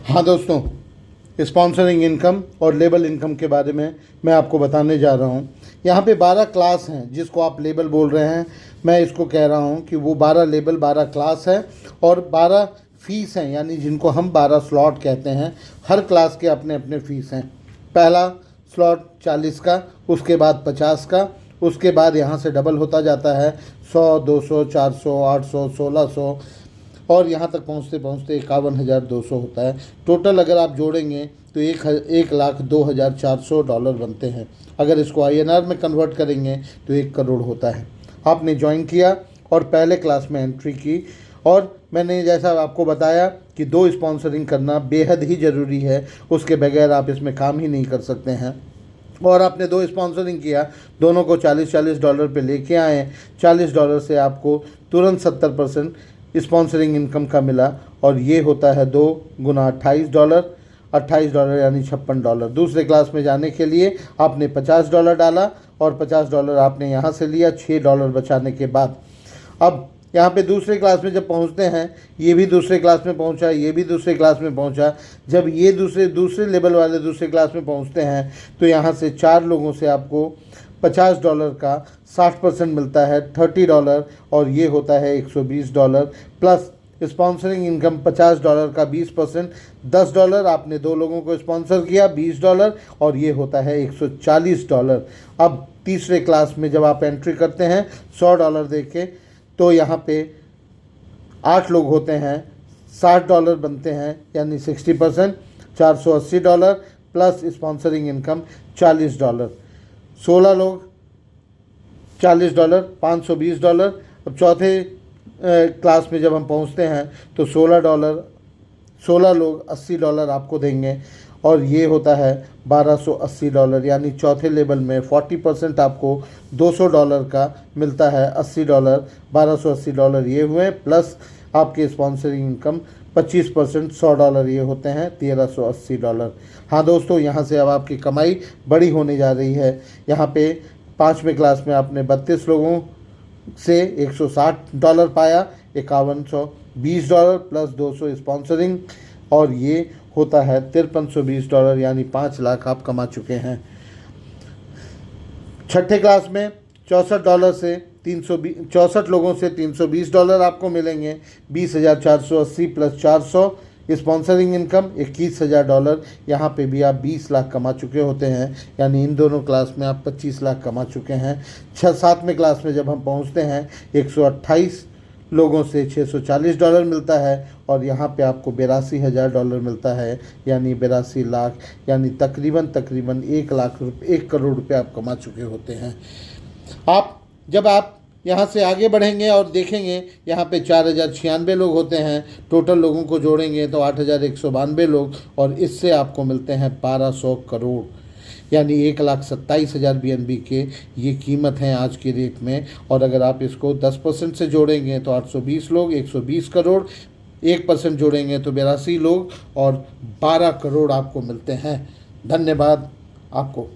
हाँ दोस्तों, sponsoring income और लेबल इनकम के बारे में मैं आपको बताने जा रहा हूँ। यहाँ पे 12 क्लास हैं जिसको आप लेबल बोल रहे हैं। मैं इसको कह रहा हूँ कि वो 12 लेबल 12 क्लास है और 12 फीस हैं, यानी जिनको हम 12 स्लॉट कहते हैं। हर क्लास के अपने अपने फीस हैं। पहला स्लॉट 40 का, उसके बाद 50 का, उसके बाद यहाँ से डबल होता जाता है 100, 200, 400, 800, 1600 और यहाँ तक पहुँचते पहुँचते 51,200 होता है। टोटल अगर आप जोड़ेंगे तो 1,02,400 डॉलर बनते हैं। अगर इसको INR में कन्वर्ट करेंगे तो 1 करोड़ होता है। आपने ज्वाइन किया और पहले क्लास में एंट्री की, और मैंने जैसा आपको बताया कि 2 स्पॉन्सरिंग करना बेहद ही ज़रूरी है, उसके बगैर आप इसमें काम ही नहीं कर सकते हैं। और आपने 2 स्पॉन्सरिंग किया, दोनों को $40 पे लेके आए। $40 से आपको तुरंत 70% स्पॉन्सरिंग इनकम का मिला, और ये होता है 2 गुना $28, $28 यानी $56। दूसरे क्लास में जाने के लिए आपने $50 डाला और $50 आपने यहाँ से लिया $6 बचाने के बाद। अब यहाँ पे दूसरे क्लास में जब पहुँचते हैं, ये भी दूसरे क्लास में पहुँचा, ये भी दूसरे क्लास में पहुँचा। जब ये दूसरे लेवल वाले दूसरे क्लास में पहुँचते हैं तो यहाँ से 4 लोगों से आपको $50 का 60% मिलता है, $30, और ये होता है $120 प्लस स्पॉन्सरिंग इनकम $50 का 20%, $10 आपने 2 लोगों को स्पॉन्सर किया, $20, और ये होता है $140। अब तीसरे क्लास में जब आप एंट्री करते हैं $100 दे के, तो यहाँ पे 8 लोग होते हैं, $60 बनते हैं, यानी 60%, $480 प्लस स्पॉन्सरिंग इनकम $40। 16 लोग $40, $520। अब चौथे क्लास में जब हम पहुंचते हैं तो 16 लोग $80 आपको देंगे, और ये होता है $1280, यानी चौथे लेवल में 40% आपको $200 का मिलता है। $80, $1280 ये हुए, प्लस आपके स्पॉन्सरिंग इनकम 25% $100 ये होते हैं, $1380। हाँ दोस्तों, यहाँ से अब आपकी कमाई बड़ी होने जा रही है। यहाँ पे 5वें क्लास में आपने 32 लोगों से $160 पाया, $5120 प्लस 200 स्पॉन्सरिंग, और ये होता है $5320, यानी 5 लाख आप कमा चुके हैं। छठे क्लास में $64 लोगों से $320 आपको मिलेंगे, 20,480 प्लस 400 स्पॉन्सरिंग इनकम $21,000। यहाँ पे भी आप 20 लाख कमा चुके होते हैं, यानी इन दोनों क्लास में आप 25 लाख कमा चुके हैं। 7वें क्लास में जब हम पहुँचते हैं 128 लोगों से $640 मिलता है, और यहाँ पे आपको $82,000 मिलता है, यानी 82 लाख, यानी तकरीबन 1 करोड़ रुपये आप कमा चुके होते हैं। जब आप यहाँ से आगे बढ़ेंगे और देखेंगे, यहाँ पे 4,096 लोग होते हैं। टोटल लोगों को जोड़ेंगे तो 8,192 लोग, और इससे आपको मिलते हैं 1200 करोड़, यानी 1,27,000 BNB के ये कीमत है आज के रेट में। और अगर आप इसको 10% से जोड़ेंगे तो 820 लोग, 120 करोड़, 1% जोड़ेंगे तो 82 लोग, और 12 करोड़ आपको मिलते हैं। धन्यवाद आपको।